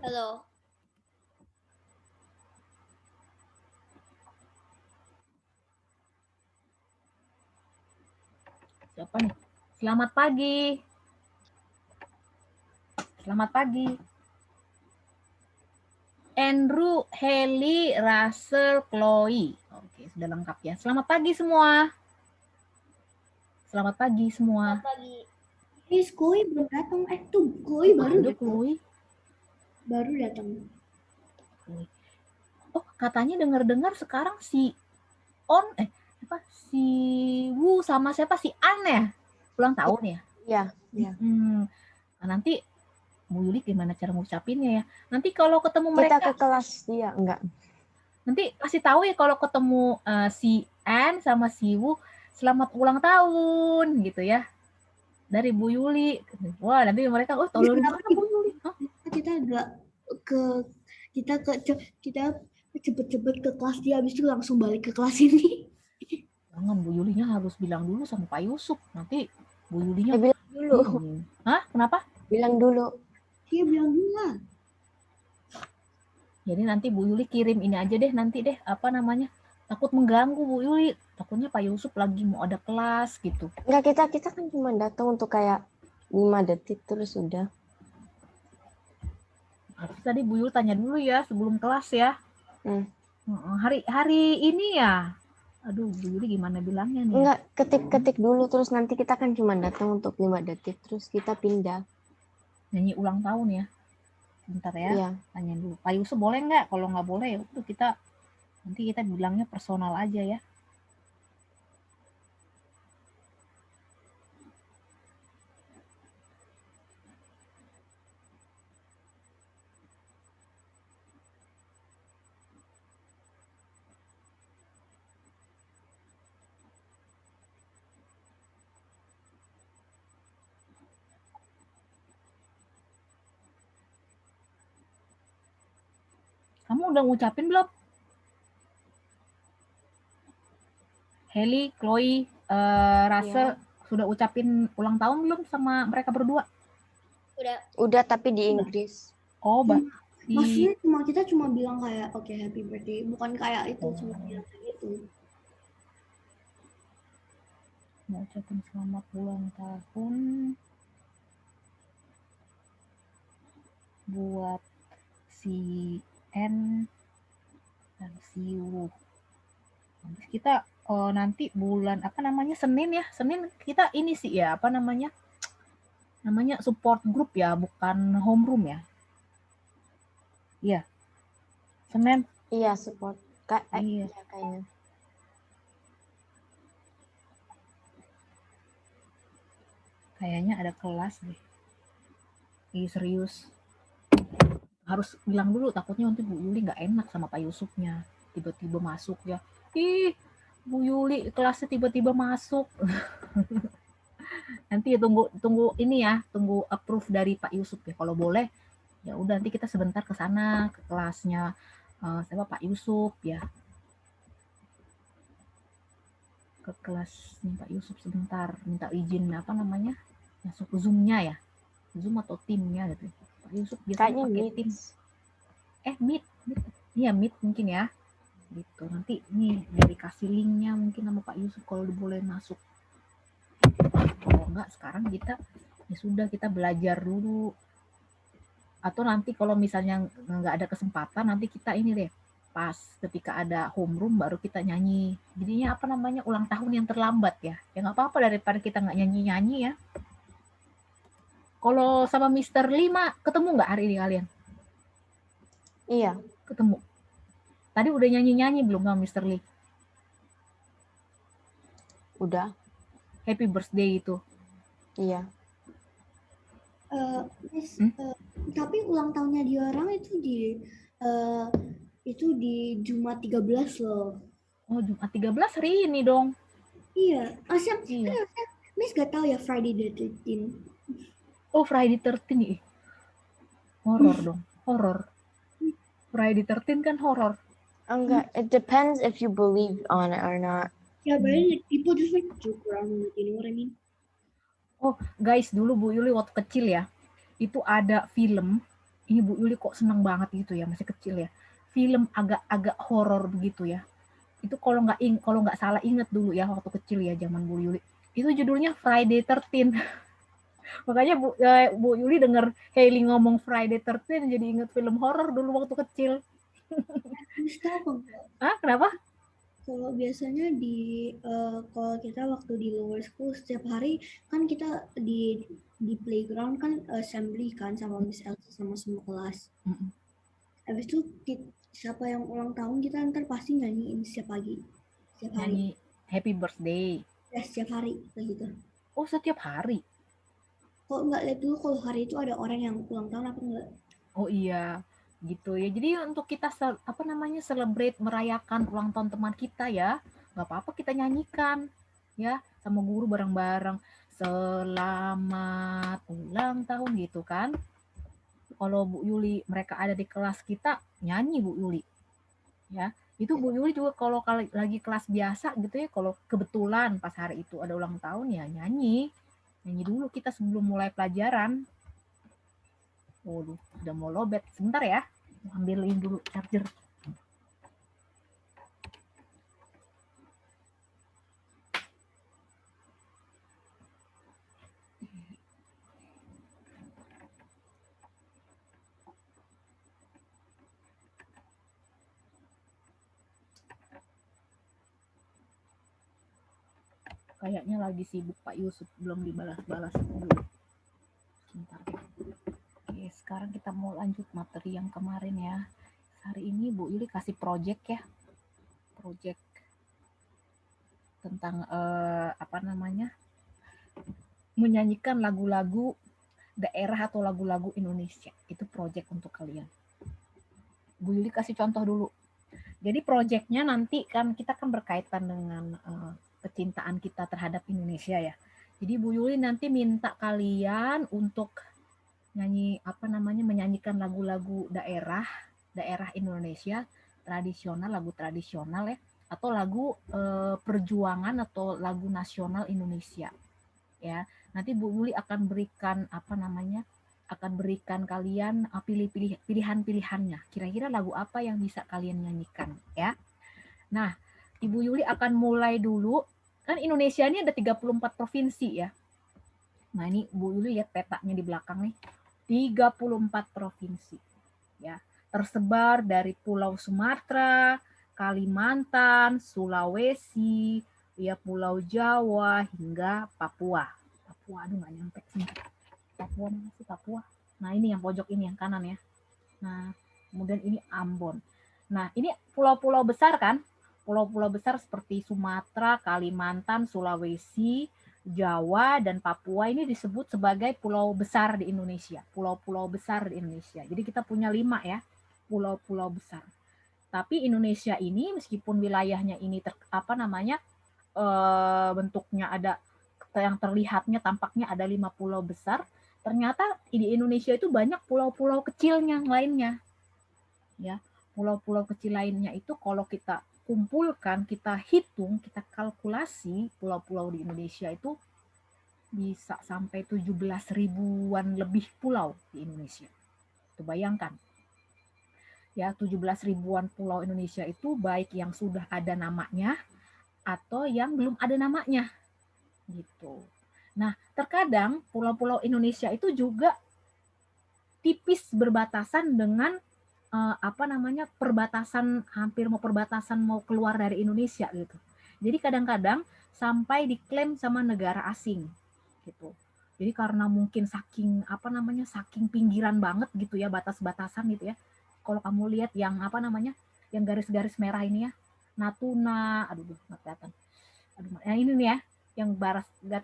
Halo. Siapa nih? Selamat pagi. Selamat pagi. Andrew, Haley, Russell, Chloe. Oke, sudah lengkap ya. Selamat pagi semua. Selamat pagi semua. Selamat pagi. Chloe belum datang. Tuh Chloe baru Ada datang. Chloe. Baru datang. Oh, katanya dengar-dengar sekarang si si Wu sama siapa si An ya? Ulang tahun ya? Iya, iya. Nah, nanti Bu Yuli gimana cara ngucapinnya ya? Nanti kalau ketemu Kita mereka ke kelas dia enggak. nanti kasih tahu ya kalau ketemu si An sama si Wu, selamat ulang tahun gitu ya. Dari Bu Yuli. Wah, nanti mereka tahu dari mana Bu Yuli? Hah? Kita cepet-cepet ke kelas dia, habis itu langsung balik ke kelas ini. Jangan, Bu Yulinya harus bilang dulu sama Pak Yusuf. Nanti Bu Yulinya bilang dulu. Hah? Kenapa? Bilang dulu. Dia bilang dulu lah. Jadi nanti Bu Yuli kirim ini aja deh, nanti deh, apa namanya? Takut mengganggu Bu Yuli. Takutnya Pak Yusuf lagi mau ada kelas gitu. Enggak, kita kan cuma datang untuk kayak 5 detik terus udah. Harus tadi Bu Yuli tanya dulu ya sebelum kelas ya. Hari ini ya. Aduh, Bu Yuli gimana bilangnya nih? Enggak, ketik dulu terus nanti kita kan cuma datang untuk 5 detik terus kita pindah. Nyanyi ulang tahun ya. Bentar ya. Iya. Tanya dulu. Pak Yusuf boleh nggak? Kalau nggak boleh ya udah nanti kita bilangnya personal aja ya. Kamu udah ngucapin belum? Haley, Chloe, Russell, sudah ucapin ulang tahun belum sama mereka berdua? Udah tapi di Inggris. Oh, maksudnya kita cuma bilang kayak oke, happy birthday, bukan kayak itu, cuma bilang kayak gitu. Mau ucapin selamat ulang tahun buat si N dan si Wu. Habis kita nanti bulan apa namanya Senin ya, Senin kita ini sih ya apa namanya support group ya, bukan homeroom ya. Iya. Senin. Iya, support. Iya. Kayaknya. Kayaknya ada kelas deh. Ih, serius. Harus bilang dulu, takutnya nanti Bu Yuli nggak enak sama Pak Yusufnya. Tiba-tiba masuk ya. Ih, Bu Yuli kelasnya tiba-tiba masuk. Nanti ya tunggu ini ya, tunggu approve dari Pak Yusuf ya. Kalau boleh, ya udah nanti kita sebentar ke sana ke kelasnya siapa Pak Yusuf ya. Ke kelasnya Pak Yusuf sebentar, minta izin apa namanya? Masuk Zoom-nya ya. Zoom atau timnya gitu. Pak Yusuf biasanya pakai tim. Meet. Iya, Meet mungkin ya. Gitu. Nanti nih dikasih linknya mungkin sama Pak Yusuf kalau boleh masuk. Kalau enggak sekarang kita ya sudah kita belajar dulu. Atau nanti kalau misalnya nggak ada kesempatan nanti kita ini deh pas ketika ada homeroom baru kita nyanyi. Jadinya apa namanya ulang tahun yang terlambat ya. Ya nggak apa-apa daripada kita nggak nyanyi-nyanyi ya. Kalau sama Mr. Lima ketemu nggak hari ini kalian? Iya. Ketemu. Tadi udah nyanyi-nyanyi belum sama Mr. Lee? Udah. Happy birthday itu. Iya. Tapi ulang tahunnya dia orang itu di Jumat 13 loh. Oh, Jumat 13 hari ini dong. Iya. Miss gak tahu ya Friday the 13th. Oh, Friday 13 nih. Horor dong, horor. Friday 13 kan horor. Enggak, it depends if you believe on it or not. Yeah, but people just like joke around with it, you know what I mean? Oh, guys, dulu Bu Yuli waktu kecil ya, itu ada film ini Bu Yuli kok seneng banget gitu ya, masih kecil ya. Film agak-agak horor begitu ya. Itu kalau nggak salah inget dulu ya waktu kecil ya zaman Bu Yuli. Itu judulnya Friday 13. Makanya Bu Yuli denger Hailey ngomong Friday 13 jadi inget film horor dulu waktu kecil. Terus tahu kan? Ah, kenapa? Kalau biasanya kalau kita waktu di lower school setiap hari kan kita di playground kan assembly kan sama Miss Elsa sama semua kelas. Mm-mm. Habis itu siapa yang ulang tahun kita ntar pasti nyanyiin setiap pagi, setiap hari. Nyanyi Happy Birthday. Ya setiap hari kayak gitu. Oh, setiap hari. Kok nggak lihat dulu kalau hari itu ada orang yang ulang tahun apa enggak? Oh iya, gitu ya. Jadi untuk kita celebrate merayakan ulang tahun teman kita ya, nggak apa-apa kita nyanyikan ya sama guru bareng-bareng. Selamat ulang tahun gitu kan. Kalau Bu Yuli mereka ada di kelas kita nyanyi Bu Yuli ya. Itu Bu Yuli juga kalau lagi kelas biasa gitu ya, kalau kebetulan pas hari itu ada ulang tahun ya nyanyi. Nyanyi dulu kita sebelum mulai pelajaran. Waduh, udah mau lobet. Sebentar ya. Ambilin dulu charger. Kayaknya lagi sibuk Pak Yusuf, belum dibalas-balas dulu. Sebentar ya. Oke, sekarang kita mau lanjut materi yang kemarin ya. Hari ini Bu Yuli kasih project ya. Project tentang menyanyikan lagu-lagu daerah atau lagu-lagu Indonesia. Itu project untuk kalian. Bu Yuli kasih contoh dulu. Jadi projectnya nanti kan kita kan berkaitan dengan kecintaan kita terhadap Indonesia ya. Jadi Bu Yuli nanti minta kalian untuk menyanyikan lagu-lagu daerah Indonesia tradisional, lagu tradisional ya, atau lagu perjuangan atau lagu nasional Indonesia ya. Nanti Bu Yuli akan berikan kalian pilihan-pilihannya. Kira-kira lagu apa yang bisa kalian nyanyikan ya. Nah, Ibu Yuli akan mulai dulu. Kan Indonesia ini ada 34 provinsi ya. Nah, ini Bu Yuli lihat petanya di belakang nih. 34 provinsi ya. Tersebar dari Pulau Sumatera, Kalimantan, Sulawesi, ya Pulau Jawa hingga Papua. Papua aduh nggak nyampe sih. Papua mana sih Papua? Nah, ini yang pojok ini yang kanan ya. Nah, kemudian ini Ambon. Nah, ini pulau-pulau besar kan? Pulau-pulau besar seperti Sumatera, Kalimantan, Sulawesi, Jawa, dan Papua ini disebut sebagai pulau besar di Indonesia. Pulau-pulau besar di Indonesia. Jadi kita punya 5 ya, pulau-pulau besar. Tapi Indonesia ini meskipun wilayahnya ini bentuknya ada yang terlihatnya tampaknya ada 5 pulau besar, ternyata di Indonesia itu banyak pulau-pulau kecilnya lainnya. Ya, pulau-pulau kecil lainnya itu kalau kita kumpulkan, kita hitung, kita kalkulasi pulau-pulau di Indonesia itu bisa sampai 17 ribuan lebih pulau di Indonesia. Itu bayangkan. Ya, 17 ribuan pulau Indonesia itu baik yang sudah ada namanya atau yang belum ada namanya. Gitu. Nah, terkadang pulau-pulau Indonesia itu juga tipis berbatasan dengan hampir mau keluar dari Indonesia gitu. Jadi kadang-kadang sampai diklaim sama negara asing gitu. Jadi karena mungkin saking pinggiran banget gitu ya, batas-batasan gitu ya. Kalau kamu lihat yang yang garis-garis merah ini ya, Natuna, nggak kelihatan. Yang ini nih ya, yang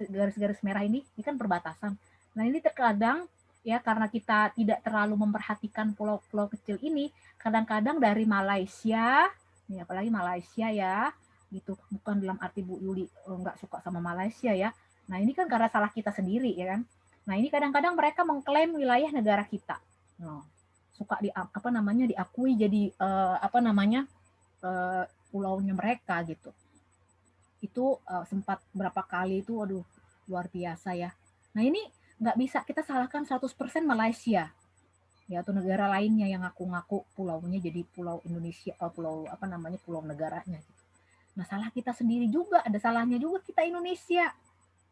garis-garis merah ini kan perbatasan. Nah ini terkadang ya karena kita tidak terlalu memperhatikan pulau-pulau kecil ini, kadang-kadang dari Malaysia, nih apalagi Malaysia ya, gitu. Bukan dalam arti Bu Yuli nggak suka sama Malaysia ya. Nah ini kan karena salah kita sendiri ya kan. Nah ini kadang-kadang mereka mengklaim wilayah negara kita. Nah, suka diakui jadi pulaunya mereka gitu. Itu sempat berapa kali itu, aduh luar biasa ya. Nah ini nggak bisa kita salahkan 100% Malaysia. ya, atau negara lainnya yang ngaku-ngaku pulaunya jadi pulau Indonesia, pulau apa namanya, pulau negaranya gitu. Nah, salah kita sendiri juga, ada salahnya juga kita Indonesia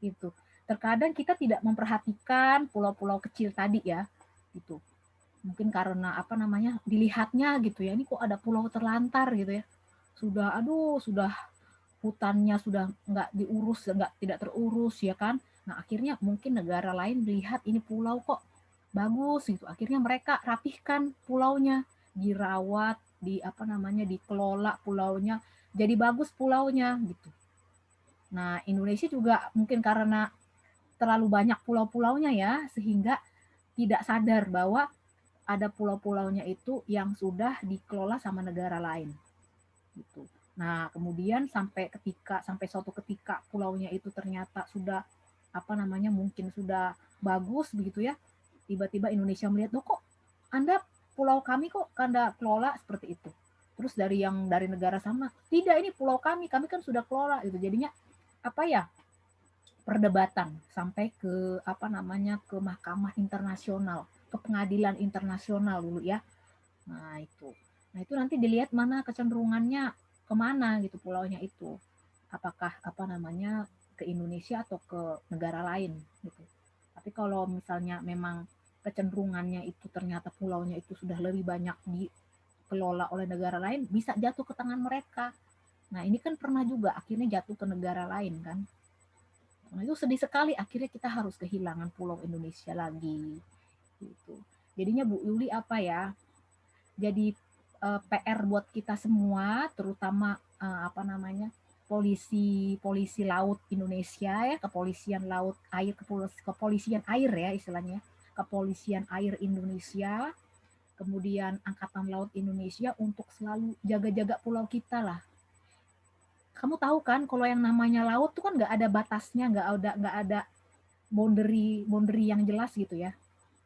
gitu. Terkadang kita tidak memperhatikan pulau-pulau kecil tadi ya, gitu. Mungkin karena apa namanya, dilihatnya gitu ya, ini kok ada pulau terlantar gitu ya. Sudah, aduh, sudah hutannya sudah nggak diurus, nggak tidak terurus ya kan. Nah, akhirnya mungkin negara lain melihat ini pulau kok bagus gitu. Akhirnya mereka rapihkan pulaunya, dirawat, di apa namanya, dikelola pulaunya, jadi bagus pulaunya gitu. Nah, Indonesia juga mungkin karena terlalu banyak pulau-pulaunya ya, sehingga tidak sadar bahwa ada pulau-pulaunya itu yang sudah dikelola sama negara lain gitu. Nah, kemudian sampai suatu ketika pulaunya itu ternyata sudah apa namanya, mungkin sudah bagus begitu ya. Tiba-tiba Indonesia melihat, "Loh kok Anda, pulau kami kok Anda kelola seperti itu?" Terus dari negara sama, "Tidak, ini pulau kami kan sudah kelola." Gitu. Jadinya apa ya? Perdebatan sampai ke apa namanya, ke mahkamah internasional, ke pengadilan internasional dulu ya. Nah, itu. Nah, itu nanti dilihat mana kecenderungannya kemana gitu pulaunya itu. Apakah apa namanya, ke Indonesia atau ke negara lain gitu. Tapi kalau misalnya memang kecenderungannya itu ternyata pulaunya itu sudah lebih banyak dikelola oleh negara lain, bisa jatuh ke tangan mereka. Nah, ini kan pernah juga akhirnya jatuh ke negara lain kan. Nah, itu sedih sekali, akhirnya kita harus kehilangan pulau Indonesia lagi gitu. Jadinya Bu Yuli apa ya? Jadi PR buat kita semua, terutama apa namanya, polisi laut Indonesia ya, kepolisian laut air, kepolisian air ya istilahnya, kepolisian air Indonesia, kemudian angkatan laut Indonesia untuk selalu jaga-jaga pulau kita lah. Kamu tahu kan kalau yang namanya laut tuh kan nggak ada batasnya, nggak ada boundary yang jelas gitu ya.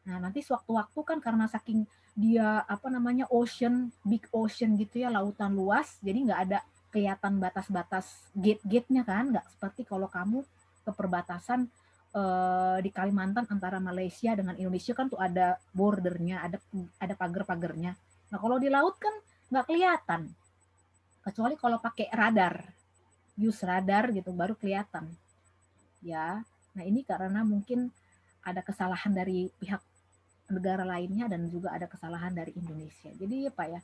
Nah, nanti sewaktu-waktu kan karena saking dia apa namanya, big ocean gitu ya, lautan luas, jadi nggak ada kelihatan batas-batas gate-gate-nya kan, nggak seperti kalau kamu ke perbatasan di Kalimantan antara Malaysia dengan Indonesia kan tuh ada bordernya, ada pagar-pagarnya. Nah, kalau di laut kan nggak kelihatan, kecuali kalau pakai radar, use radar gitu baru kelihatan. Ya, nah ini karena mungkin ada kesalahan dari pihak negara lainnya dan juga ada kesalahan dari Indonesia. Jadi apa ya,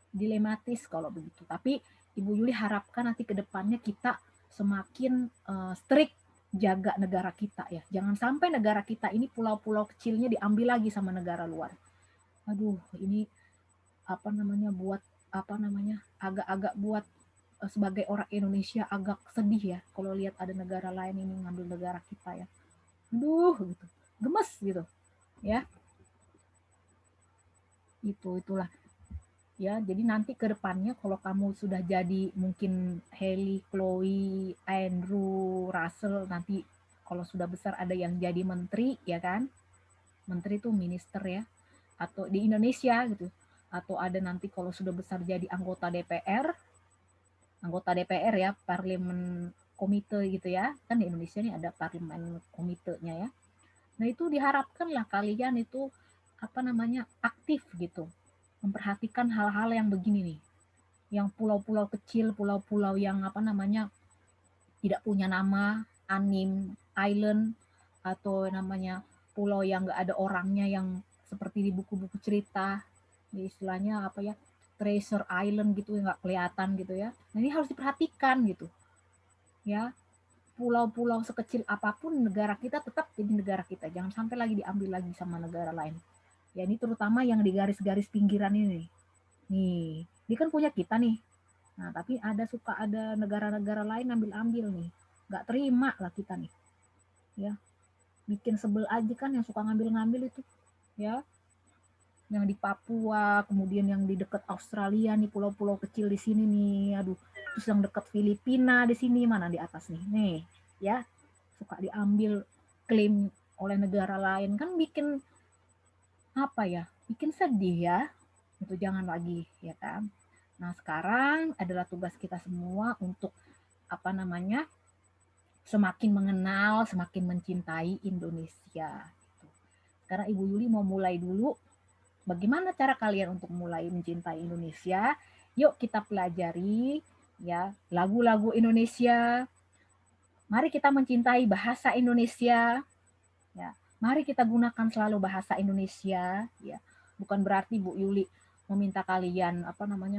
dilematis kalau begitu. Tapi Ibu Yuli harapkan nanti ke depannya kita semakin strict jaga negara kita ya. Jangan sampai negara kita ini pulau-pulau kecilnya diambil lagi sama negara luar. Aduh, ini apa namanya, buat apa namanya, agak-agak buat sebagai orang Indonesia agak sedih ya kalau lihat ada negara lain ini ngambil negara kita ya. Aduh, gitu. Gemes gitu. Ya, itulah ya. Jadi nanti ke depannya kalau kamu sudah jadi mungkin Haley, Chloe, Andrew, Russell, nanti kalau sudah besar ada yang jadi menteri ya kan, menteri itu minister ya, atau di Indonesia gitu, atau ada nanti kalau sudah besar jadi anggota DPR ya, parlemen komite gitu ya, kan di Indonesia ini ada parlemen komitenya ya. Nah, itu diharapkanlah kalian itu apa namanya, aktif gitu, memperhatikan hal-hal yang begini nih, yang pulau-pulau kecil, pulau-pulau yang apa namanya, tidak punya nama, island, atau namanya pulau yang nggak ada orangnya, yang seperti di buku-buku cerita, istilahnya apa ya, treasure island gitu, nggak kelihatan gitu ya. Nah, ini harus diperhatikan gitu ya. Pulau-pulau sekecil apapun negara kita tetap jadi negara kita, jangan sampai lagi diambil lagi sama negara lain ya. Ini terutama yang di garis-garis pinggiran ini nih, ini kan punya kita nih. Nah, tapi ada negara-negara lain ambil-ambil nih, nggak terima lah kita nih ya. Bikin sebel aja kan yang suka ngambil-ngambil itu ya, yang di Papua, kemudian yang di dekat Australia nih, pulau-pulau kecil di sini nih, aduh. Terus yang dekat Filipina di sini, mana di atas nih ya, suka diambil, klaim oleh negara lain, kan bikin apa ya, bikin sedih ya. Itu jangan lagi ya kan. Nah, sekarang adalah tugas kita semua untuk apa namanya, semakin mengenal, semakin mencintai Indonesia gitu. Sekarang Ibu Yuli mau mulai dulu bagaimana cara kalian untuk mulai mencintai Indonesia? Yuk kita pelajari ya lagu-lagu Indonesia. Mari kita mencintai bahasa Indonesia. Ya, mari kita gunakan selalu bahasa Indonesia. Ya, bukan berarti Bu Yuli meminta kalian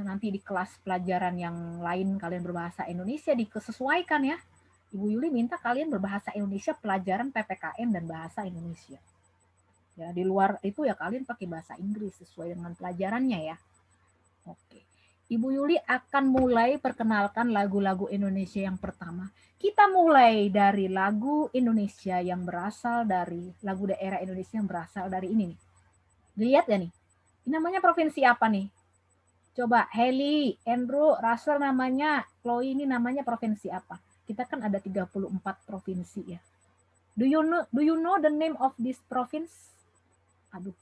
nanti di kelas pelajaran yang lain kalian berbahasa Indonesia disesuaikan ya. Ibu Yuli minta kalian berbahasa Indonesia pelajaran PPKN dan bahasa Indonesia. Ya, di luar itu ya kalian pakai bahasa Inggris sesuai dengan pelajarannya ya. Oke. Ibu Yuli akan mulai perkenalkan lagu-lagu Indonesia yang pertama. Kita mulai dari lagu Indonesia yang berasal dari lagu daerah Indonesia yang berasal dari ini nih. Dilihat ya nih. Ini namanya provinsi apa nih? Coba Heli, Andrew, Russell namanya, Chloe ini namanya provinsi apa? Kita kan ada 34 provinsi ya. Do you know the name of this province? Aduh.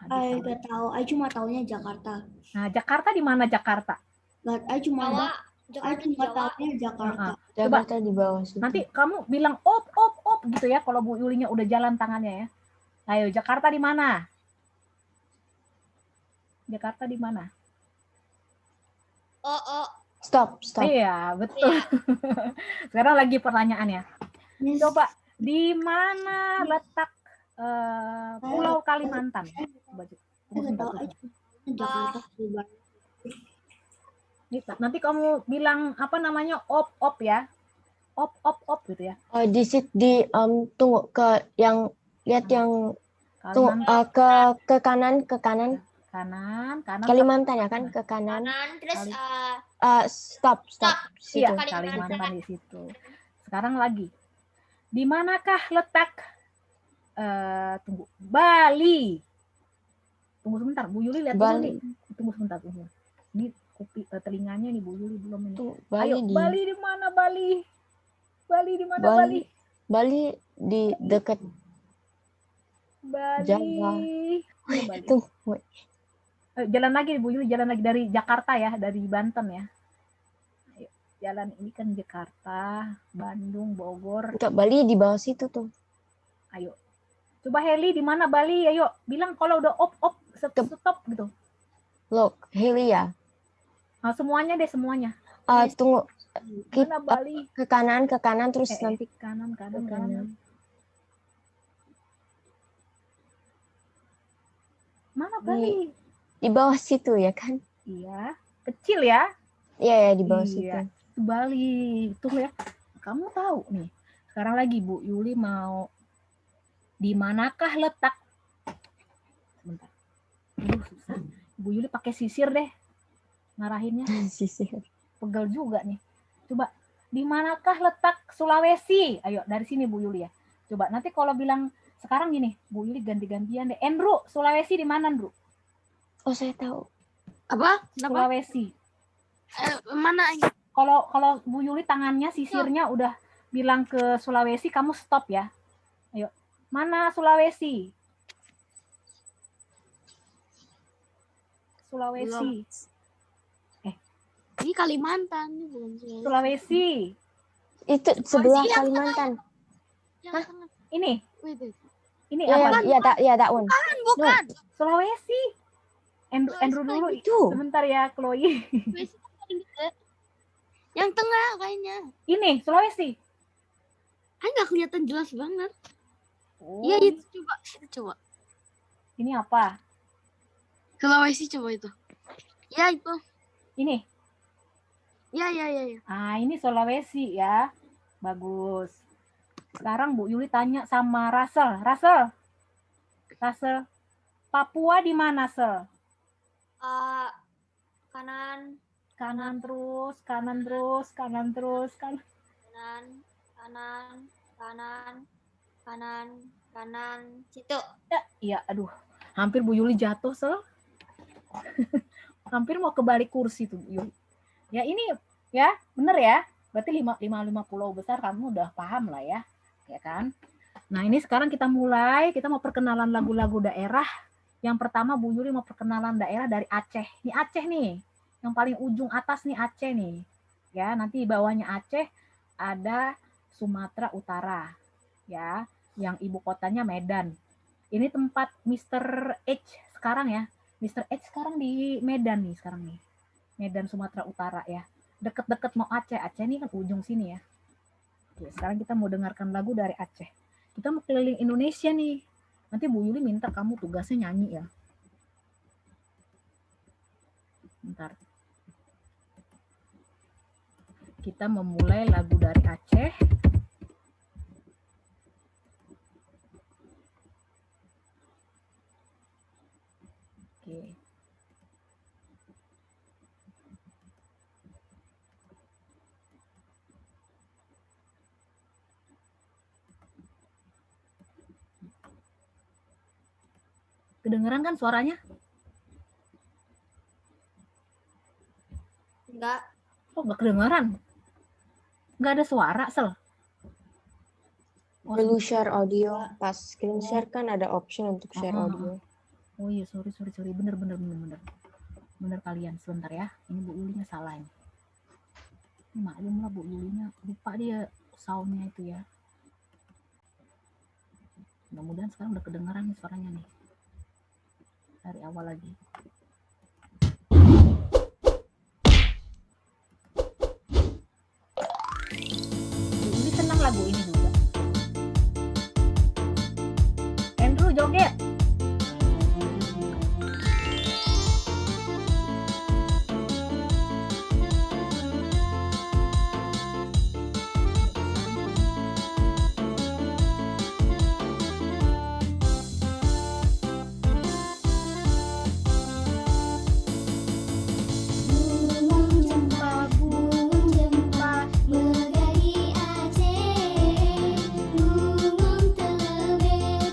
I gak tahu, I cuma taunya Jakarta. Nah, Jakarta di mana Jakarta? I cuma taunya Jakarta. Jakarta di bawah situ. Nanti kamu bilang op gitu ya kalau Bu Yulinya udah jalan tangannya ya. Ayo, Jakarta di mana? Jakarta di mana? Stop. Iya, betul. Sekarang lagi pertanyaannya. Coba di mana letak Pulau Kalimantan? Jakarta. Nanti kamu bilang apa namanya op ya. Op gitu ya. Tunggu yang lihat yang ke kanan. Kanan. Kalimantan ya kan ke kanan. Terus Stop. Iya, Kalimantan di situ. Sekarang lagi. Di manakah letak Bali? Tunggu sebentar, Bu Yuli lihat Bali. dulu. Tunggu sebentar. Ini telinganya nih Bu Yuli belum ini. Bali Ayo, Bali di mana Bali? Bali di mana Bali? Bali di dekat Bali. Jawa. Bali. Tunggu. Jalan lagi Bu Yuli, jalan lagi dari Jakarta ya, dari Banten ya. Ayo, jalan ini kan Jakarta, Bandung, Bogor. Enggak, Bali di bawah situ tuh. Ayo. Coba Heli di mana Bali? Ayo, bilang kalau udah op stop gitu. Look, Heli ya. Nah, semuanya deh, semuanya. Tunggu. Mana Bali? Ke kanan terus nanti kanan. Mana Bali? Di bawah situ ya kan? Iya, kecil ya. Iya, di bawah situ. Bali. Tunggu ya. Kamu tahu nih. Sekarang lagi Bu Yuli mau di manakah letak? Sebentar. Susah. Bu Yuli pakai sisir deh. Ngarahinnya. Sisir. Pegel juga nih. Coba, di manakah letak Sulawesi? Ayo, dari sini Bu Yuli ya. Coba, nanti kalau bilang sekarang gini, Bu Yuli ganti-gantian deh. Andrew, Sulawesi di mana, Andrew? Oh, saya tahu. Apa? Sulawesi. Mana? Kalau Bu Yuli tangannya, sisirnya udah bilang ke Sulawesi, kamu stop ya. Ayo, mana Sulawesi? Sulawesi. Ini Kalimantan, ini bukan Sulawesi. Itu sebelah Kalimantan. Hah? Ini. Ini apa? Ya, that one. Bukan. No, Sulawesi. Andrew dulu. Itu. Sebentar ya, Chloe. Yang tengah kayaknya. Ini Sulawesi. Kan nggak kelihatan jelas banget. Iya, itu coba. Ini apa? Sulawesi coba itu. Ya, itu. Ini. Ya. Ini Sulawesi ya. Bagus. Sekarang Bu Yuli tanya sama Russell. Russell. Papua di mana, Sel? Kanan. Kanan terus. Kanan. Situ. Iya, aduh. Hampir Bu Yuli jatuh, Sel. Hampir mau kebalik kursi tuh, Bu Yuli. Ya ini ya, bener ya. Berarti 5 pulau besar kamu udah paham lah ya. Ya kan? Nah, ini sekarang kita mau perkenalan lagu-lagu daerah. Yang pertama Bu Yuli mau perkenalan daerah dari Aceh. Ini Aceh nih. Yang paling ujung atas nih Aceh nih. Ya, nanti di bawahnya Aceh ada Sumatera Utara. Ya, yang ibu kotanya Medan. Ini tempat Mr. H sekarang ya. Mr. H sekarang di Medan nih sekarang nih. Medan Sumatera Utara ya. Deket-deket mau Aceh. Aceh ini kan ujung sini ya. Oke, sekarang kita mau dengarkan lagu dari Aceh. Kita mau keliling Indonesia nih. Nanti Bu Yuli minta kamu tugasnya nyanyi ya. Bentar. Kita memulai lagu dari Aceh. Oke. Kedengeran kan suaranya? Enggak. Oh, nggak kedengeran. Nggak ada suara, Sel. Oh, Perlu share audio. Pas screen share kan ada option untuk share audio. Oh iya, sorry. Bener. Bener kalian, sebentar ya. Ini Bu Yulinya salah ini. Maklum lah Bu Yulinya, lupa dia soundnya itu ya. Mudah-mudahan sekarang udah kedengeran nih suaranya nih. Dari awal lagi. Bu Yuli senang lagu ini juga. Andrew joget. Burung jempa megari Aceh, burung telebe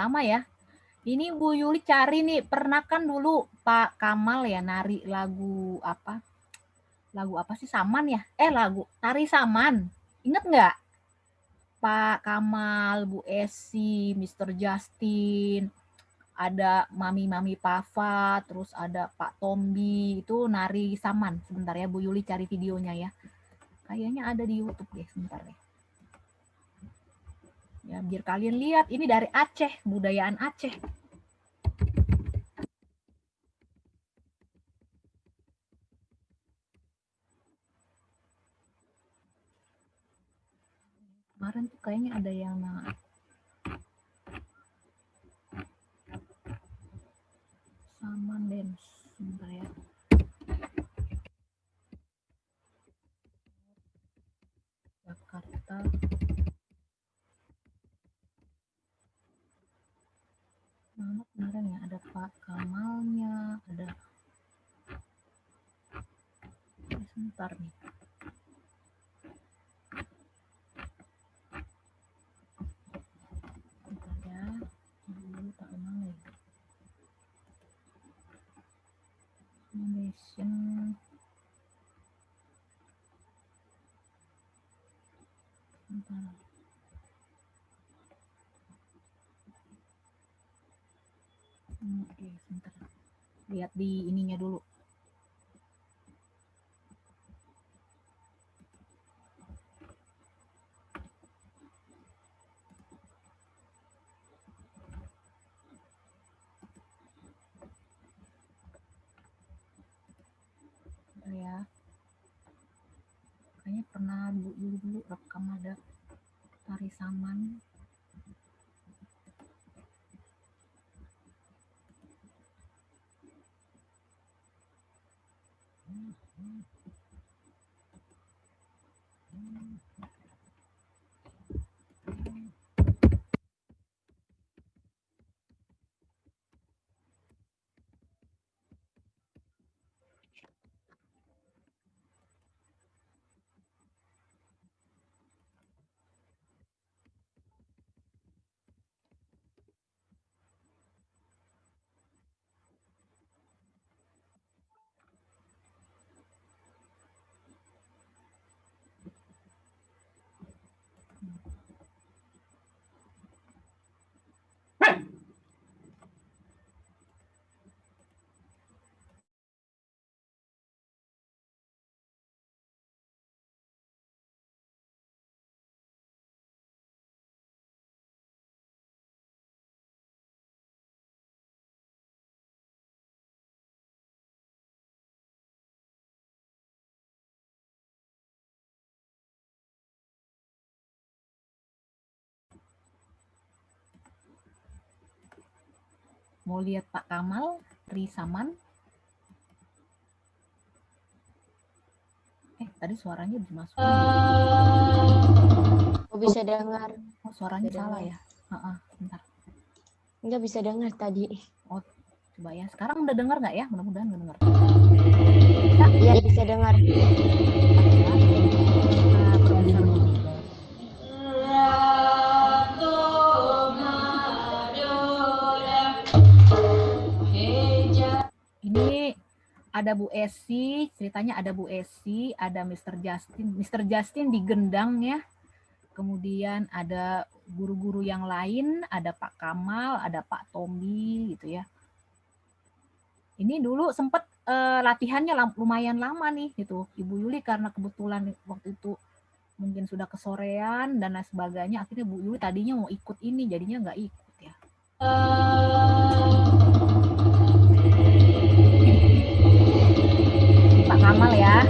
lama ya. Ini Bu Yuli cari nih, pernah kan dulu Pak Kamal ya nari lagu apa? Lagu apa sih, Saman ya? Lagu Tari Saman. Ingat nggak? Pak Kamal, Bu Esi, Mr. Justin, ada Mami Pava, terus ada Pak Tombi, itu nari Saman. Sebentar ya, Bu Yuli cari videonya ya. Kayaknya ada di YouTube deh, sebentar deh. Ya, biar kalian lihat, ini dari Aceh, budayaan Aceh. Kemarin tuh kayaknya ada yang Saman Dance, sebentar ya. Jakarta. Mana kemarin ya, ada Pak Kamalnya, ada. Sebentar nih. Sebentar ya. Dulu tak mana ya. Nation. Sebentar. Oke, sebentar. Lihat di ininya dulu. Sebentar ya. Kayaknya pernah dulu rekam ada Tari Saman. Mau lihat Pak Kamal, Tari Saman? Tadi suaranya dimasukin. Oh, bisa dengar. Oh, suaranya Bisa salah dengar. ya. Bentar. Enggak bisa dengar tadi. Oh, coba ya. Sekarang udah dengar nggak ya? Mudah-mudahan udah dengar. Iya, bisa dengar. Ini ada Bu Esi, ceritanya ada Bu Esi, ada Mr. Justin. Mr. Justin digendang ya. Kemudian ada guru-guru yang lain, ada Pak Kamal, ada Pak Tombi gitu ya. Ini dulu sempat latihannya lumayan lama nih gitu. Ibu Yuli karena kebetulan waktu itu mungkin sudah kesorean dan lain sebagainya, akhirnya Bu Yuli tadinya mau ikut ini, jadinya nggak ikut ya. Pak Kamal ya.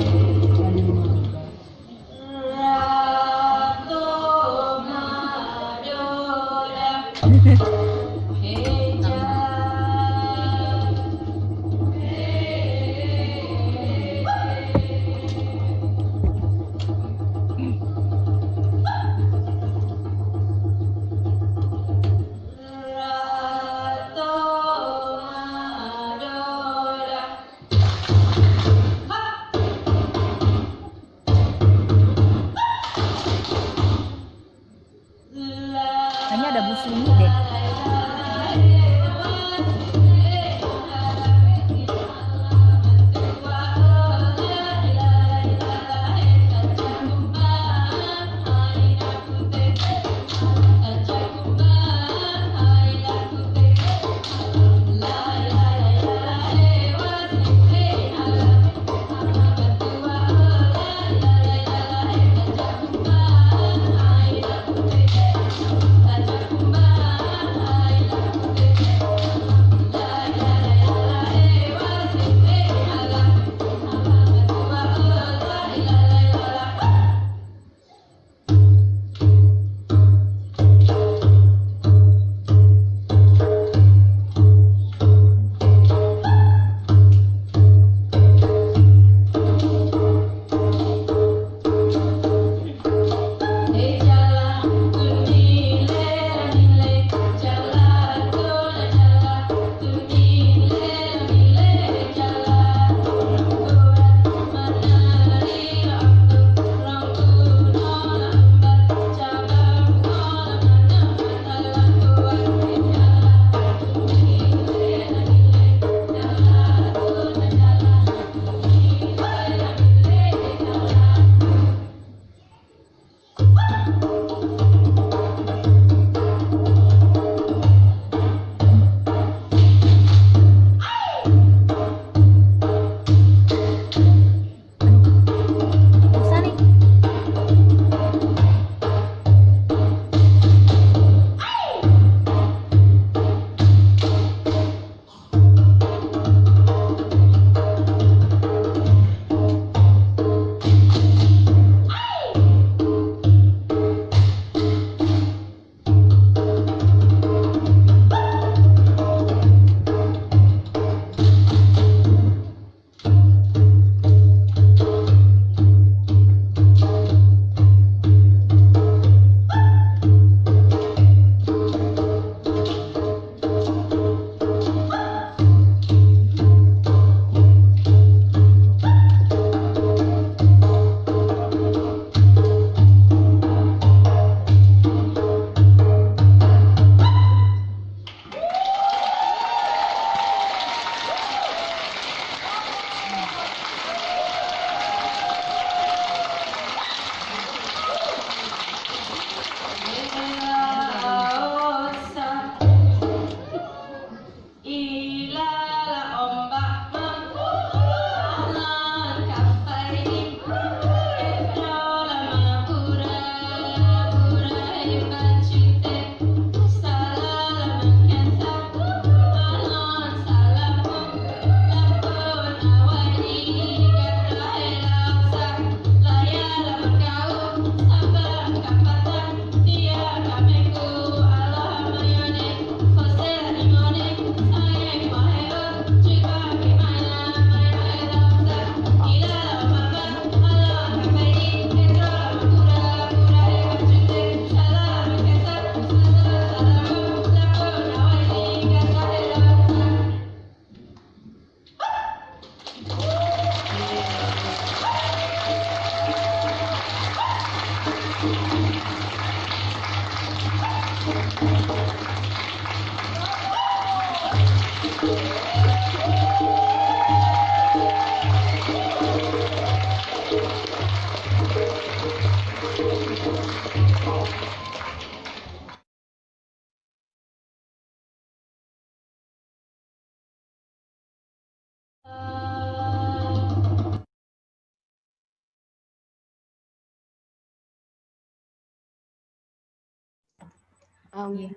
Iya.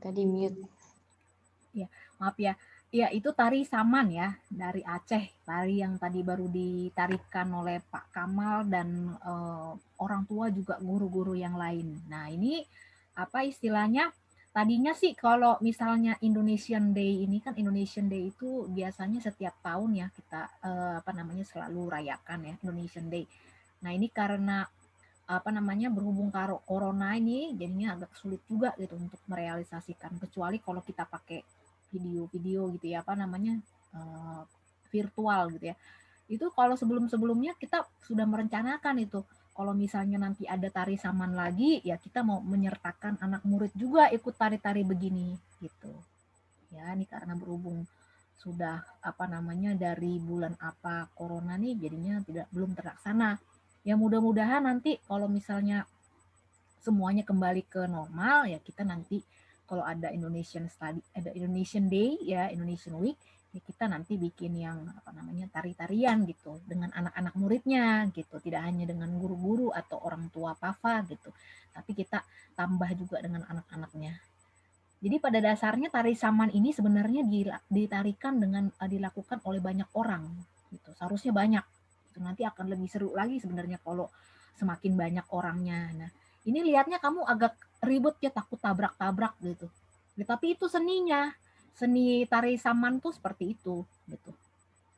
Tadi mute. Maaf ya. Ya, itu tari saman ya, dari Aceh. Tari yang tadi baru ditarikan oleh Pak Kamal dan orang tua juga guru-guru yang lain. Nah, ini apa istilahnya? Tadinya sih kalau misalnya Indonesian Day ini kan Indonesian Day itu biasanya setiap tahun ya kita apa namanya selalu rayakan ya Indonesian Day. Nah, ini karena apa namanya berhubung karo corona ini jadinya agak sulit juga gitu untuk merealisasikan kecuali kalau kita pakai video-video gitu ya apa namanya virtual gitu ya. Itu kalau sebelum-sebelumnya kita sudah merencanakan itu. Kalau misalnya nanti ada tari saman lagi, ya kita mau menyertakan anak murid juga ikut tari-tari begini gitu. Ya, ini karena berhubung sudah apa namanya dari bulan apa corona nih jadinya belum terlaksana. Ya mudah-mudahan nanti kalau misalnya semuanya kembali ke normal ya kita nanti kalau ada Indonesian Day ya Indonesian Week ya kita nanti bikin yang apa namanya tari-tarian gitu dengan anak-anak muridnya gitu tidak hanya dengan guru-guru atau orang tua PAFA gitu tapi kita tambah juga dengan anak-anaknya. Jadi pada dasarnya tari saman ini sebenarnya ditarikan dengan dilakukan oleh banyak orang gitu seharusnya banyak itu nanti akan lebih seru lagi sebenarnya kalau semakin banyak orangnya. Nah ini lihatnya kamu agak ribet ya takut tabrak-tabrak gitu. Ya, tapi itu seninya. Seni tari saman tuh seperti itu gitu.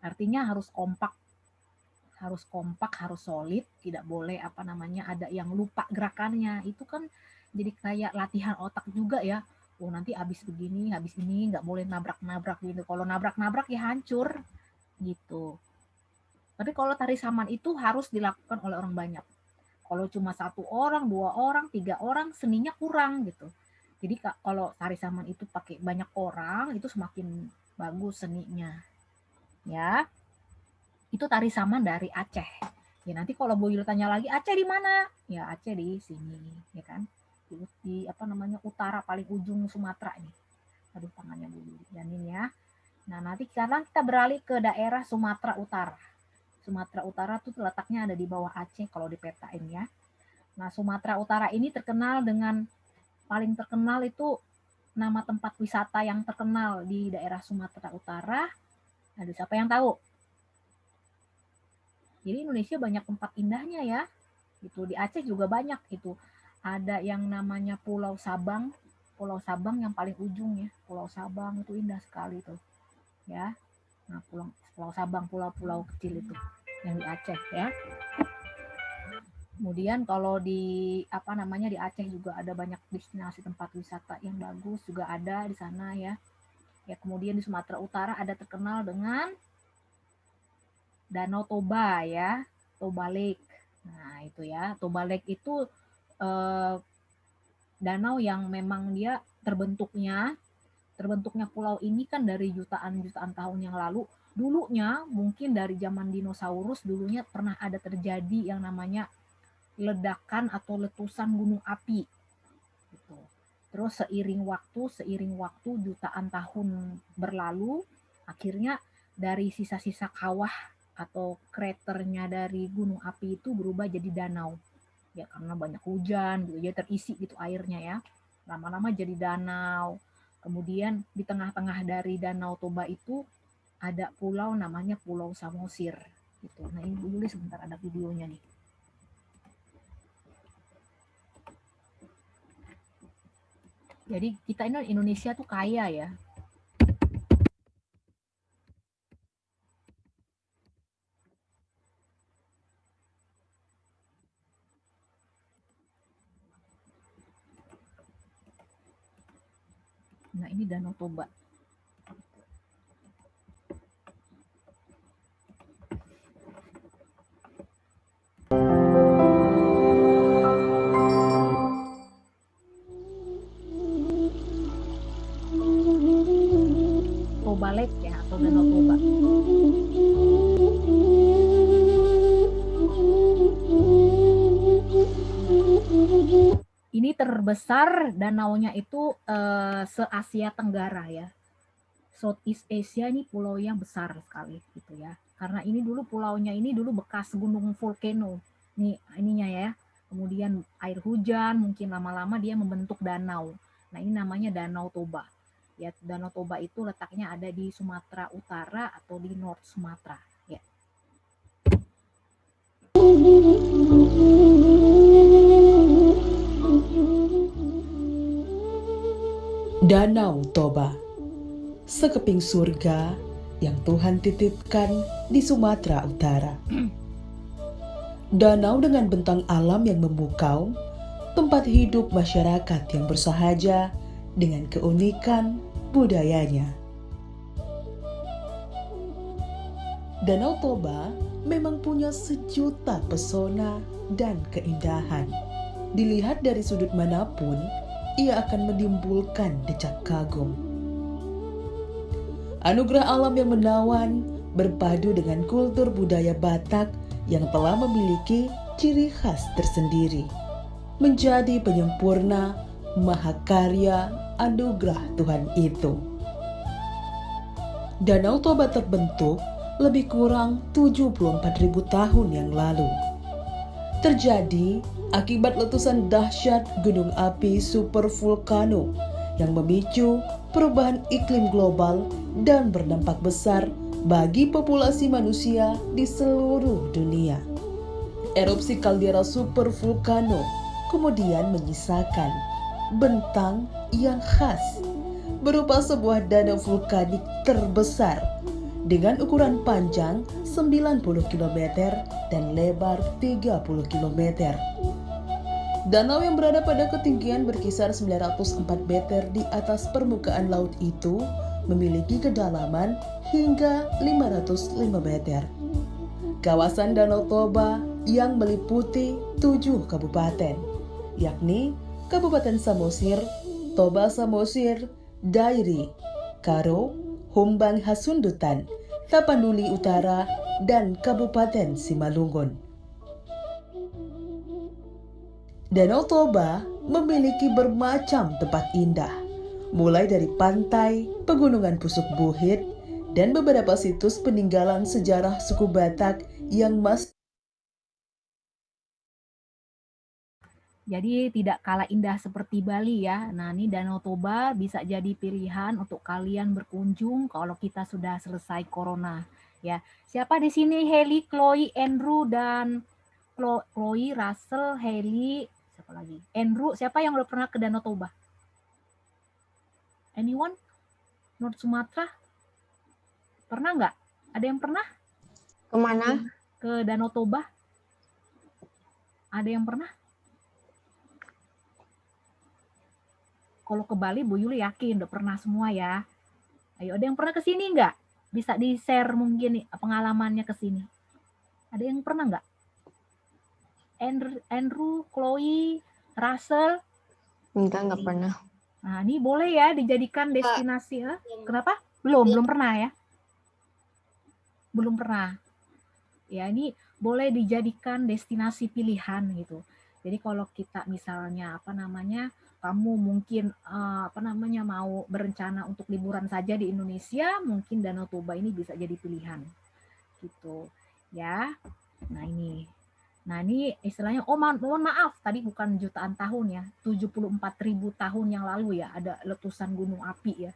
Artinya harus kompak, harus solid, tidak boleh apa namanya ada yang lupa gerakannya. Itu kan jadi kayak latihan otak juga ya. Oh nanti habis begini, habis ini nggak boleh nabrak-nabrak gitu. Kalau nabrak-nabrak ya hancur gitu. Tapi kalau tari saman itu harus dilakukan oleh orang banyak. Kalau cuma 1 orang, 2 orang, 3 orang, seninya kurang gitu. Jadi kalau tari saman itu pakai banyak orang, itu semakin bagus seninya. Ya, itu tari saman dari Aceh. Ya nanti kalau Bu Yul tanya lagi, Aceh di mana? Ya Aceh di sini, ya kan? Di apa namanya utara paling ujung Sumatera ini. Aduh tangannya Bu Yul. Dan ini ya. Nah nanti sekarang kita beralih ke daerah Sumatera Utara. Sumatera Utara tuh letaknya ada di bawah Aceh kalau di peta ini ya. Nah, Sumatera Utara ini terkenal dengan paling terkenal itu nama tempat wisata yang terkenal di daerah Sumatera Utara. Ada siapa yang tahu? Jadi Indonesia banyak tempat indahnya ya. Itu di Aceh juga banyak itu. Ada yang namanya Pulau Sabang. Pulau Sabang yang paling ujung ya. Pulau Sabang itu indah sekali tuh. Ya. Nah, Pulau Sabang, pulau-pulau kecil itu yang di Aceh ya. Kemudian kalau di apa namanya di Aceh juga ada banyak destinasi tempat wisata yang bagus juga ada di sana ya. Ya kemudian di Sumatera Utara ada terkenal dengan Danau Toba ya, Toba Lake. Nah itu ya, Toba Lake itu danau yang memang dia terbentuknya pulau ini kan dari jutaan tahun yang lalu. Dulunya mungkin dari zaman dinosaurus dulunya pernah ada terjadi yang namanya ledakan atau letusan gunung api gitu. Terus seiring waktu jutaan tahun berlalu akhirnya dari sisa-sisa kawah atau kraternya dari gunung api itu berubah jadi danau ya karena banyak hujan gitu ya terisi gitu airnya ya lama-lama jadi danau. Kemudian di tengah-tengah dari Danau Toba itu ada pulau namanya Pulau Samosir gitu. Nah ini dulu sebentar ada videonya nih. Jadi kita ini Indonesia tuh kaya ya. Nah ini Danau Toba. Toba Lake ya atau Danau Toba. Ini terbesar danaunya itu se-Asia Tenggara ya. Southeast Asia ini pulau yang besar sekali gitu ya. Karena ini dulu pulaunya ini dulu bekas gunung volcano. Nih ininya ya. Kemudian air hujan mungkin lama-lama dia membentuk danau. Nah, ini namanya Danau Toba. Ya, Danau Toba itu letaknya ada di Sumatera Utara atau di North Sumatera. Ya. Danau Toba, sekeping surga yang Tuhan titipkan di Sumatera Utara. Danau dengan bentang alam yang memukau, tempat hidup masyarakat yang bersahaja dengan keunikan budayanya. Danau Toba memang punya sejuta pesona dan keindahan. Dilihat dari sudut manapun, ia akan menimbulkan decak kagum. Anugerah alam yang menawan berpadu dengan kultur budaya Batak yang telah memiliki ciri khas tersendiri, menjadi penyempurna mahakarya anugerah Tuhan itu. Danau Toba terbentuk lebih kurang 74.000 tahun yang lalu. Terjadi akibat letusan dahsyat gunung api supervulkano yang memicu perubahan iklim global dan berdampak besar bagi populasi manusia di seluruh dunia. Erupsi kaldera supervulkano kemudian menyisakan bentang yang khas berupa sebuah danau vulkanik terbesar dengan ukuran panjang 90 km dan lebar 30 km. Danau yang berada pada ketinggian berkisar 904 meter di atas permukaan laut itu memiliki kedalaman hingga 505 meter. Kawasan Danau Toba yang meliputi 7 kabupaten, yakni Kabupaten Samosir, Toba Samosir, Dairi, Karo, Humbang Hasundutan, Tapanuli Utara, dan Kabupaten Simalungun. Danau Toba memiliki bermacam tempat indah, mulai dari pantai, pegunungan Pusuk Buhit, dan beberapa situs peninggalan sejarah suku Batak yang masih. Jadi tidak kalah indah seperti Bali ya. Nah, ini Danau Toba bisa jadi pilihan untuk kalian berkunjung kalau kita sudah selesai corona ya. Siapa di sini? Heli, Chloe, Andrew, dan Chloe, Russell, Heli, siapa lagi? Andrew, siapa yang udah pernah ke Danau Toba? Anyone? North Sumatera? Pernah nggak? Ada yang pernah? Kemana? Ke Danau Toba? Ada yang pernah? Kalau ke Bali, Bu Yuli yakin udah pernah semua ya. Ayo, ada yang pernah ke sini nggak? Bisa di-share mungkin nih, pengalamannya ke sini. Ada yang pernah nggak? Andrew, Chloe, Russell? Enggak pernah. Nah, ini boleh ya dijadikan destinasi. Kenapa? Belum pernah ya? Belum pernah. Ya, ini boleh dijadikan destinasi pilihan gitu. Jadi kalau kita misalnya kamu mungkin mau berencana untuk liburan saja di Indonesia, mungkin Danau Toba ini bisa jadi pilihan. Gitu. Ya. Nah, ini istilahnya, mohon maaf, tadi bukan jutaan tahun ya, 74.000 tahun yang lalu ya, ada letusan gunung api ya.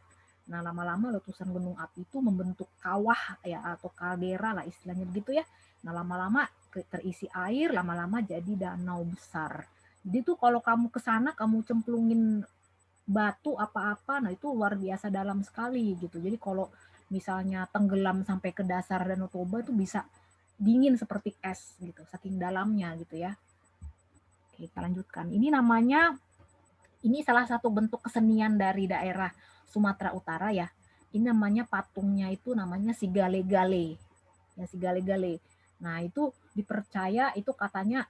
Nah, lama-lama letusan gunung api itu membentuk kawah ya, atau kaldera lah istilahnya begitu ya. Nah, lama-lama terisi air, lama-lama jadi danau besar. Jadi tuh kalau kamu ke sana, kamu cemplungin batu apa-apa, nah itu luar biasa dalam sekali gitu. Jadi kalau misalnya tenggelam sampai ke dasar Danau Toba itu bisa dingin seperti es gitu, saking dalamnya gitu ya. Oke, kita lanjutkan. Ini salah satu bentuk kesenian dari daerah Sumatera Utara ya. Ini namanya patungnya itu namanya Sigale-gale. Ya, Sigale-gale. Nah, itu dipercaya itu katanya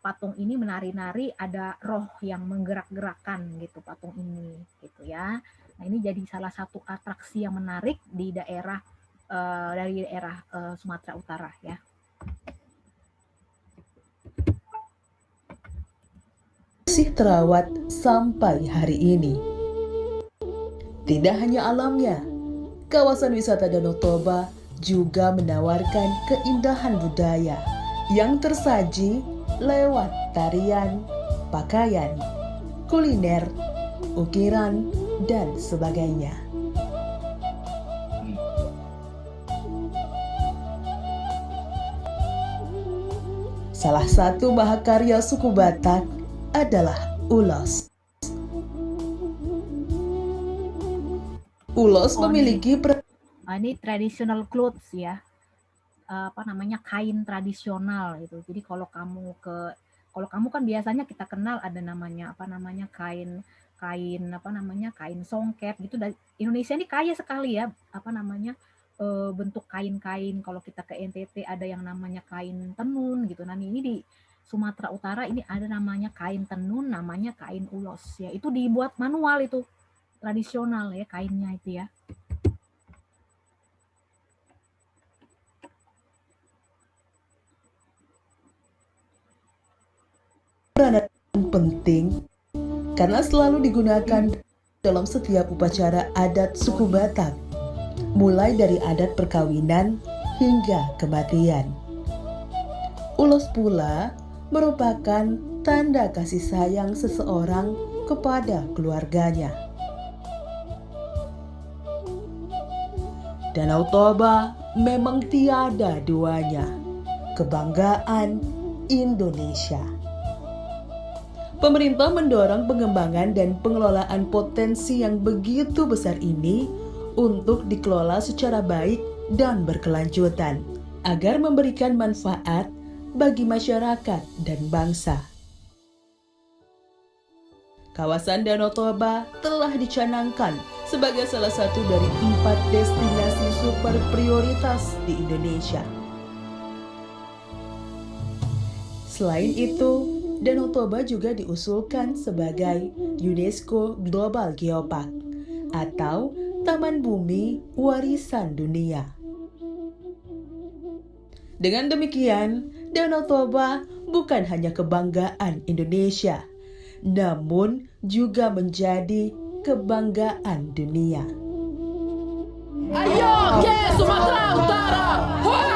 patung ini menari-nari, ada roh yang menggerak-gerakkan gitu patung ini gitu ya. Nah, ini jadi salah satu atraksi yang menarik di daerah Sumatera Utara ya. Masih terawat sampai hari ini. Tidak hanya alamnya, kawasan wisata Danau Toba juga menawarkan keindahan budaya yang tersaji lewat tarian, pakaian, kuliner, ukiran, dan sebagainya. Salah satu mahakarya suku Batak adalah ulos. Ulos memiliki ini traditional clothes ya, kain tradisional itu. Jadi kalau kamu kan biasanya kita kenal ada kain songket gitu. Dan Indonesia ini kaya sekali ya bentuk kain-kain. Kalau kita ke NTT ada yang namanya kain tenun gitu. Nah ini di Sumatera Utara ini ada namanya kain tenun, namanya kain ulos ya. Itu dibuat manual, itu tradisional ya kainnya itu ya. peranan penting karena selalu digunakan dalam setiap upacara adat suku Batak, mulai dari adat perkawinan hingga kematian. Ulos pula merupakan tanda kasih sayang seseorang kepada keluarganya. Danau Toba memang tiada duanya, kebanggaan Indonesia. Pemerintah mendorong pengembangan dan pengelolaan potensi yang begitu besar ini untuk dikelola secara baik dan berkelanjutan agar memberikan manfaat bagi masyarakat dan bangsa. Kawasan Danau Toba telah dicanangkan sebagai salah satu dari 4 destinasi super prioritas di Indonesia. Selain itu, Danau Toba juga diusulkan sebagai UNESCO Global Geopark atau Taman Bumi Warisan Dunia. Dengan demikian, Danau Toba bukan hanya kebanggaan Indonesia, namun juga menjadi kebanggaan dunia. Ayo ke Sumatera Utara! Hoas!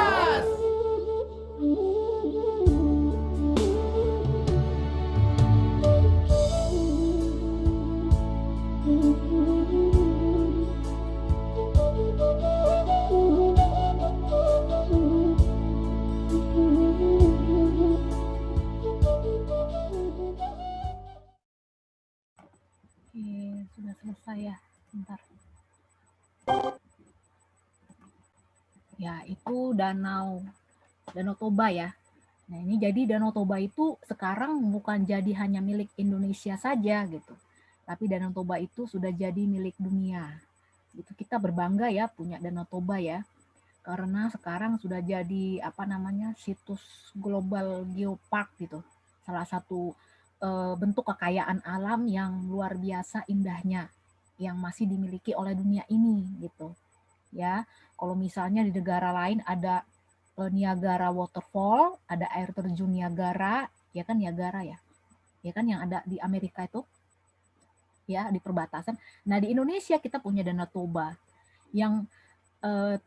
Sudah selesai ya, bentar. Ya, itu Danau Toba ya. Nah, ini jadi Danau Toba itu sekarang bukan jadi hanya milik Indonesia saja gitu. Tapi Danau Toba itu sudah jadi milik dunia. Itu kita berbangga ya punya Danau Toba ya. Karena sekarang sudah jadi situs global geopark gitu. Salah satu bentuk kekayaan alam yang luar biasa indahnya yang masih dimiliki oleh dunia ini gitu. Ya, kalau misalnya di negara lain ada Niagara Waterfall, ada air terjun Niagara, ya kan Niagara ya. Ya kan yang ada di Amerika itu. Ya, di perbatasan. Nah, di Indonesia kita punya Danau Toba yang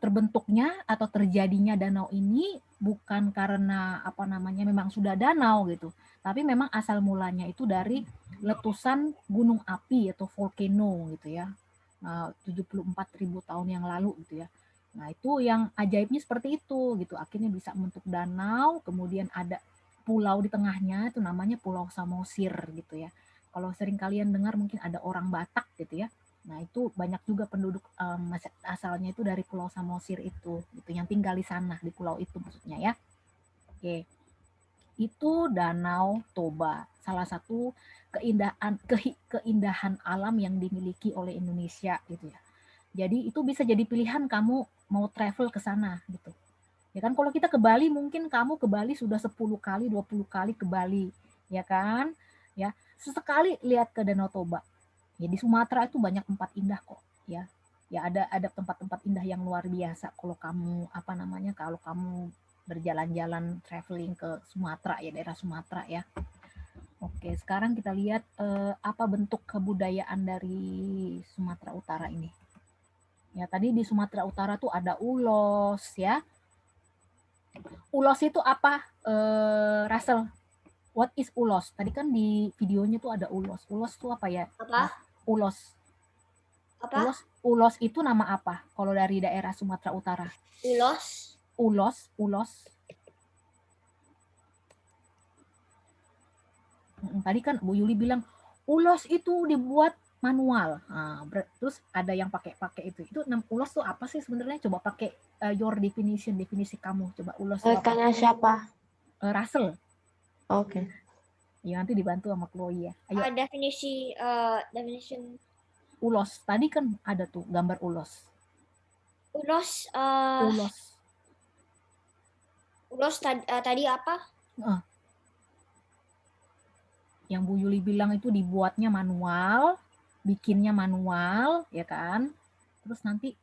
terbentuknya atau terjadinya danau ini bukan karena memang sudah danau gitu, tapi memang asal mulanya itu dari letusan gunung api atau volcano gitu ya, 74.000 tahun yang lalu gitu ya. Nah itu yang ajaibnya seperti itu gitu, akhirnya bisa membentuk danau, kemudian ada pulau di tengahnya itu namanya Pulau Samosir gitu ya. Kalau sering kalian dengar mungkin ada orang Batak gitu ya. Nah itu banyak juga penduduk asalnya itu dari Pulau Samosir itu gitu, yang tinggal di sana di pulau itu maksudnya ya. Oke, itu Danau Toba, salah satu keindahan alam yang dimiliki oleh Indonesia gitu ya. Jadi itu bisa jadi pilihan kamu mau travel ke sana gitu. Ya kan kalau kita ke Bali mungkin kamu ke Bali sudah 10 kali, 20 kali ke Bali, ya kan? Ya, sesekali lihat ke Danau Toba. Ya di Sumatera itu banyak tempat indah kok, ya. Ya ada tempat-tempat indah yang luar biasa kalau kamu kalau kamu berjalan-jalan traveling ke Sumatera ya, daerah Sumatera ya. Oke, sekarang kita lihat apa bentuk kebudayaan dari Sumatera Utara ini. Ya, tadi di Sumatera Utara tuh ada ulos ya. Ulos itu apa, Russell? What is ulos? Tadi kan di videonya tuh ada ulos. Ulos tuh apa ya? Apa? Ulos. Apa? Ulos itu nama apa kalau dari daerah Sumatera Utara? Ulos. Ulos. Tadi kan Bu Yuli bilang ulos itu dibuat manual. Nah, terus ada yang pakai itu. Itu ulos tuh apa sih sebenarnya? Coba pakai your definisi kamu. Coba ulos itu apa? Tanya siapa? Russell. Oke. Ya nanti dibantu sama Chloe ya. Ayo. Definisi Ulos. Tadi kan ada tuh gambar ulos. ulos. Ulos tadi apa? Yang Bu Yuli bilang itu dibuatnya manual, bikinnya manual, ya kan? Terus nanti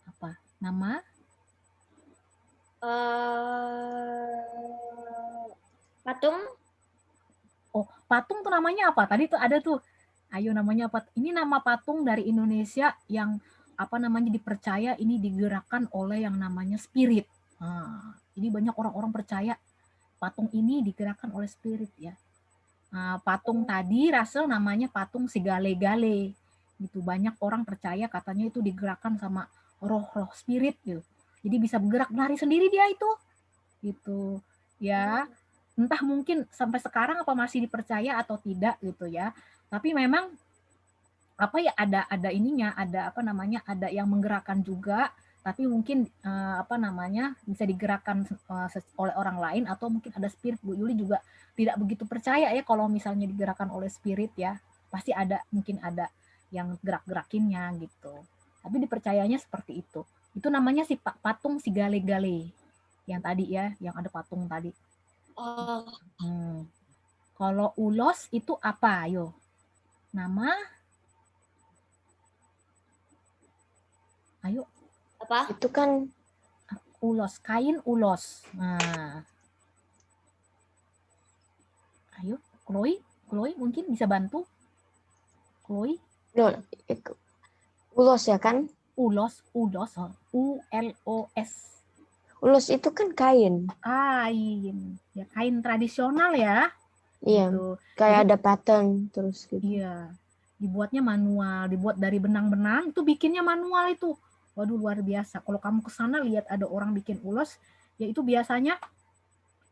apa? Nama? Patung. Oh, patung tuh namanya apa? Tadi tuh ada tuh. Ayo namanya apa? Ini nama patung dari Indonesia yang apa namanya dipercaya ini digerakkan oleh yang namanya spirit. Nah, jadi banyak orang-orang percaya patung ini digerakkan oleh spirit ya. Nah, patung tadi Russell namanya patung si gale-gale. Gitu banyak orang percaya katanya itu digerakkan sama roh-roh spirit gitu. Jadi bisa bergerak lari sendiri dia itu. Gitu. Ya. Entah mungkin sampai sekarang apa masih dipercaya atau tidak gitu ya. Tapi memang apa ya ada ininya, ada apa namanya, ada yang menggerakkan juga, tapi mungkin apa namanya bisa digerakkan oleh orang lain atau mungkin ada spirit. Bu Yuli juga tidak begitu percaya ya kalau misalnya digerakkan oleh spirit ya. Pasti ada mungkin ada yang gerak-gerakinnya gitu. Tapi dipercayanya seperti itu. Itu namanya si patung si gale-gale. Yang tadi ya, yang ada patung tadi. Kalau ulos itu apa? Ayo. Nama? Ayo. Apa? Itu kan ulos, kain ulos. Nah. Ayo, Chloe mungkin bisa bantu? Chloe? Ulos ya kan? Ulos, U-L-O-S. Ulos itu kan kain. Kain. Ya, kain tradisional ya. Iya. Gitu. Kayak ada pattern terus gitu. Iya. Dibuatnya manual, dibuat dari benang-benang, itu bikinnya manual itu. Waduh, luar biasa. Kalau kamu ke sana lihat ada orang bikin ulos, ya itu biasanya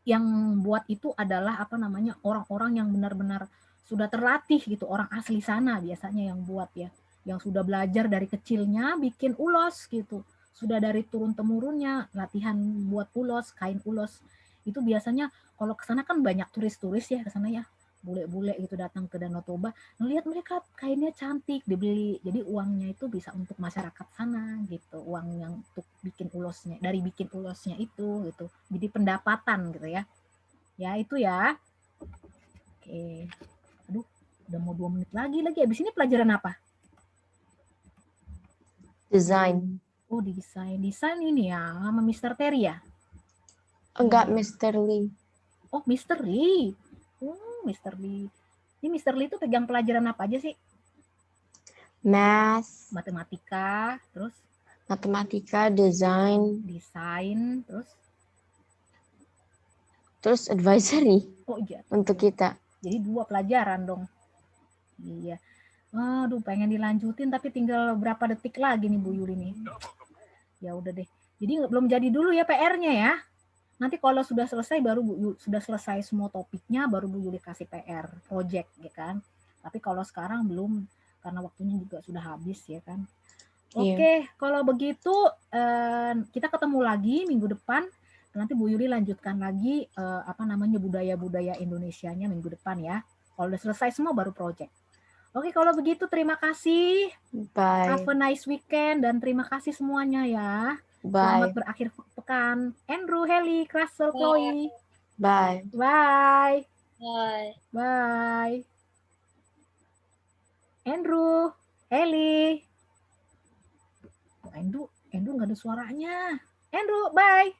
yang buat itu adalah apa namanya orang-orang yang benar-benar sudah terlatih gitu, orang asli sana biasanya yang buat ya, yang sudah belajar dari kecilnya bikin ulos gitu, sudah dari turun temurunnya latihan buat ulos, kain ulos. Itu biasanya kalau ke sana kan banyak turis-turis ya ke sana ya, bule-bule gitu datang ke Danau Toba, ngelihat mereka kainnya cantik dibeli, jadi uangnya itu bisa untuk masyarakat sana gitu, uang yang untuk bikin ulosnya, dari bikin ulosnya itu gitu, jadi pendapatan gitu ya. Ya itu ya. Oke. Aduh, udah mau 2 menit lagi. Abis ini pelajaran apa? Desain. Oh, desain ini ya sama Mr. Terry ya? Enggak, Mr. Lee. Oh, Mr. Lee. Mr. Lee. Ini Mr. Lee itu pegang pelajaran apa aja sih? Math. Matematika, terus? Matematika, desain. Terus advisory. Oh iya. Untuk kita. Jadi 2 pelajaran dong. Iya. Aduh, pengen dilanjutin tapi tinggal berapa detik lagi nih Bu Yuli nih. Ya udah deh. Jadi belum jadi dulu ya PR-nya ya. Nanti kalau sudah selesai baru sudah selesai semua topiknya baru Bu Yuli kasih PR project ya kan. Tapi kalau sekarang belum karena waktunya juga sudah habis ya kan. Oke, kalau begitu kita ketemu lagi minggu depan. Nanti Bu Yuli lanjutkan lagi apa namanya budaya-budaya Indonesianya minggu depan ya. Kalau udah selesai semua baru project. Oke, kalau begitu terima kasih. Bye. Have a nice weekend dan terima kasih semuanya ya. Bye. Selamat berakhir pekan. Andrew, Heli, Russell, Chloe. Bye. Bye. Bye. Bye. Andrew, Heli. Andrew nggak ada suaranya. Andrew, bye.